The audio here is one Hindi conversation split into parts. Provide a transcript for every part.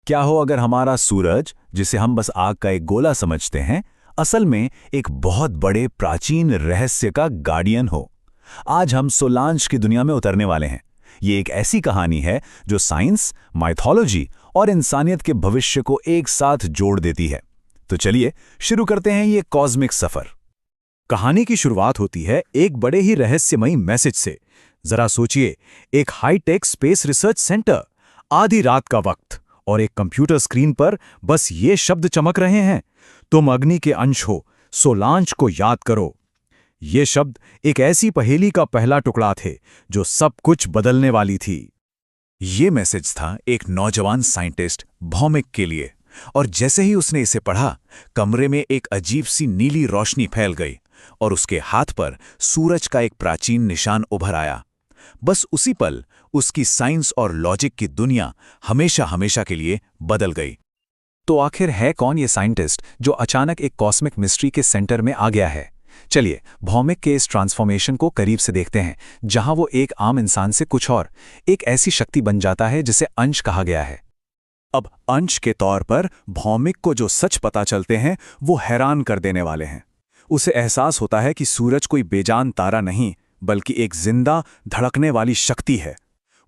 क्या हो अगर हमारा सूरज, जिसे हम बस आग का एक गोला समझते हैं, असल में एक बहुत बड़े प्राचीन रहस्य का गार्डियन हो। आज हम सोलांश की दुनिया में उतरने वाले हैं। ये एक ऐसी कहानी है जो साइंस, माइथोलॉजी और इंसानियत के भविष्य को एक साथ जोड़ देती है। तो चलिए शुरू करते हैं ये कॉस्मिक सफर। कहानी की शुरुआत होती है एक बड़े ही रहस्यमयी मैसेज से। जरा सोचिए, एक हाईटेक स्पेस रिसर्च सेंटर, आधी रात का वक्त, और एक कंप्यूटर स्क्रीन पर बस ये शब्द चमक रहे हैं, तुम अग्नि के अंश हो, सोलांश को याद करो। ये शब्द एक ऐसी पहेली का पहला टुकड़ा थे जो सब कुछ बदलने वाली थी। ये मैसेज था एक नौजवान साइंटिस्ट भौमिक के लिए, और जैसे ही उसने इसे पढ़ा, कमरे में एक अजीब सी नीली रोशनी फैल गई और उसके हाथ पर सूरज का एक प्राचीन निशान उभर आया। बस उसी पल उसकी साइंस और लॉजिक की दुनिया हमेशा हमेशा के लिए बदल गई। तो आखिर है कौन ये साइंटिस्ट जो अचानक एक कॉस्मिक मिस्ट्री के सेंटर में आ गया है? चलिए भौमिक के इस ट्रांसफॉर्मेशन को करीब से देखते हैं, जहां वो एक आम इंसान से कुछ और, एक ऐसी शक्ति बन जाता है जिसे अंश कहा गया है। अब अंश के तौर पर भौमिक को जो सच पता चलते हैं वो हैरान कर देने वाले हैं। उसे एहसास होता है कि सूरज कोई बेजान तारा नहीं, बल्कि एक जिंदा धड़कने वाली शक्ति है।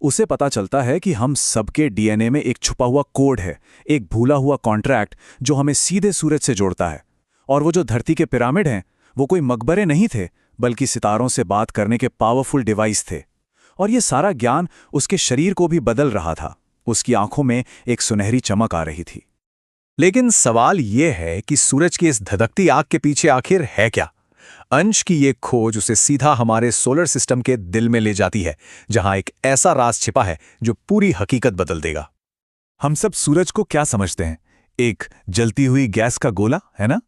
उसे पता चलता है कि हम सबके डीएनए में एक छुपा हुआ कोड है, एक भूला हुआ कॉन्ट्रैक्ट जो हमें सीधे सूरज से जोड़ता है। और वो जो धरती के पिरामिड हैं, वो कोई मकबरे नहीं थे, बल्कि सितारों से बात करने के पावरफुल डिवाइस थे। और ये सारा ज्ञान उसके शरीर को भी बदल रहा था। उसकी आंखों में एक सुनहरी चमक आ रही थी। लेकिन सवाल ये है कि सूरज की इस धधकती आग के पीछे आखिर है क्या? अंश की ये खोज उसे सीधा हमारे सोलर सिस्टम के दिल में ले जाती है, जहां एक ऐसा राज छिपा है जो पूरी हकीकत बदल देगा। हम सब सूरज को क्या समझते हैं? एक जलती हुई गैस का गोला, है ना?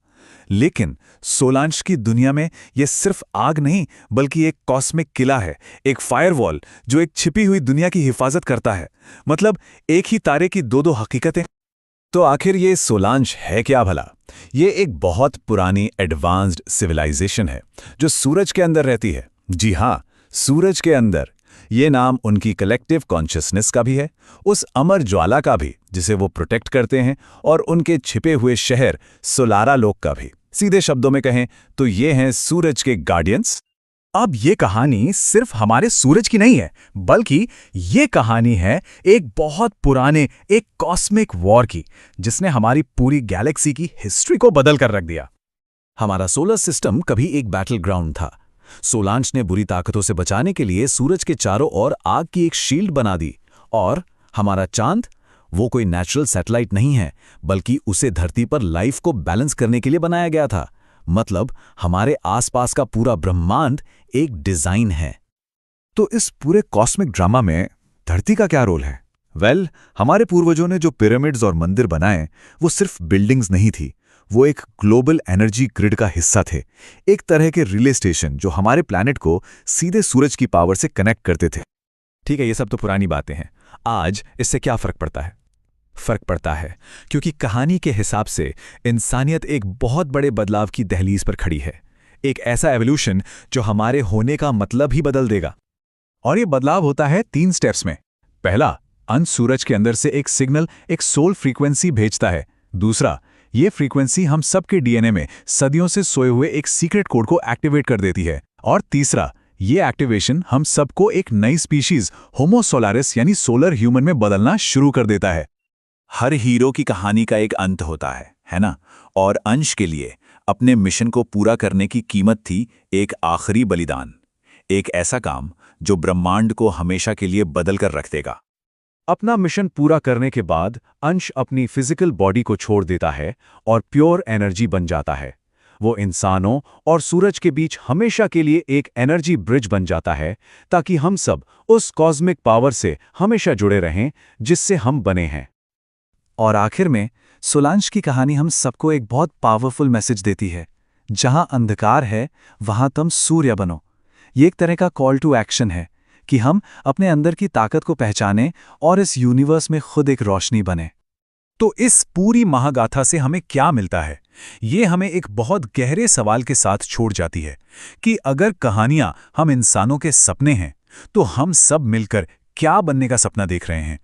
लेकिन सोलांश की दुनिया में यह सिर्फ आग नहीं, बल्कि एक कॉस्मिक किला है, एक फायरवॉल जो एक छिपी हुई दुनिया की हिफाजत करता है। मतलब एक ही तारे की दो हकीकतें। तो आखिर ये सोलांश है क्या भला? ये एक बहुत पुरानी एडवांस्ड सिविलाइजेशन है जो सूरज के अंदर रहती है। जी हाँ, सूरज के अंदर। ये नाम उनकी कलेक्टिव कॉन्शियसनेस का भी है, उस अमर ज्वाला का भी जिसे वो प्रोटेक्ट करते हैं, और उनके छिपे हुए शहर सोलारा लोक का भी। सीधे शब्दों में कहें तो ये हैं सूरज के गार्डियंस। अब ये कहानी सिर्फ हमारे सूरज की नहीं है, बल्कि ये कहानी है एक बहुत पुराने एक कॉस्मिक वॉर की, जिसने हमारी पूरी गैलेक्सी की हिस्ट्री को बदल कर रख दिया। हमारा सोलर सिस्टम कभी एक बैटल ग्राउंड था। सोलांश ने बुरी ताकतों से बचाने के लिए सूरज के चारों ओर आग की एक शील्ड बना दी। और हमारा चांद, वो कोई नेचुरल सैटेलाइट नहीं है, बल्कि उसे धरती पर लाइफ को बैलेंस करने के लिए बनाया गया था। मतलब हमारे आसपास का पूरा ब्रह्मांड एक डिजाइन है। तो इस पूरे कॉस्मिक ड्रामा में धरती का क्या रोल है? हमारे पूर्वजों ने जो पिरामिड्स और मंदिर बनाए, वो सिर्फ बिल्डिंग्स नहीं थी, वो एक ग्लोबल एनर्जी ग्रिड का हिस्सा थे। एक तरह के रिले स्टेशन जो हमारे प्लैनेट को सीधे सूरज की पावर से कनेक्ट करते थे। ठीक है, ये सब तो पुरानी बातें हैं। आज इससे क्या फर्क पड़ता है? फर्क पड़ता है क्योंकि कहानी के हिसाब से इंसानियत एक बहुत बड़े बदलाव की दहलीज पर खड़ी है। एक ऐसा एवोल्यूशन जो हमारे होने का मतलब ही बदल देगा। और ये बदलाव होता है 3 स्टेप्स में। पहला, अंश सूरज के अंदर से एक सिग्नल, एक सोल फ्रीक्वेंसी भेजता है। दूसरा, ये फ्रीक्वेंसी हम सबके डीएनए में सदियों से सोए हुए एक सीक्रेट कोड को एक्टिवेट कर देती है। और तीसरा, ये एक्टिवेशन हम सबको एक नई स्पीशीज होमो सोलारिस यानी सोलर ह्यूमन में बदलना शुरू कर देता है। हर हीरो की कहानी का एक अंत होता है ना? और अंश के लिए अपने मिशन को पूरा करने की कीमत थी एक आखिरी बलिदान, एक ऐसा काम जो ब्रह्मांड को हमेशा के लिए बदल कर रख देगा। अपना मिशन पूरा करने के बाद अंश अपनी फिजिकल बॉडी को छोड़ देता है और प्योर एनर्जी बन जाता है। वो इंसानों और सूरज के बीच हमेशा के लिए एक एनर्जी ब्रिज बन जाता है, ताकि हम सब उस कॉस्मिक पावर से हमेशा जुड़े रहें जिससे हम बने हैं। और आखिर में सोलांश की कहानी हम सबको एक बहुत पावरफुल मैसेज देती है। जहां अंधकार है, वहां तुम सूर्य बनो। ये एक तरह का कॉल टू एक्शन है कि हम अपने अंदर की ताकत को पहचानें और इस यूनिवर्स में खुद एक रोशनी बने। तो इस पूरी महागाथा से हमें क्या मिलता है? ये हमें एक बहुत गहरे सवाल के साथ छोड़ जाती है कि अगर कहानियां हम इंसानों के सपने हैं, तो हम सब मिलकर क्या बनने का सपना देख रहे हैं?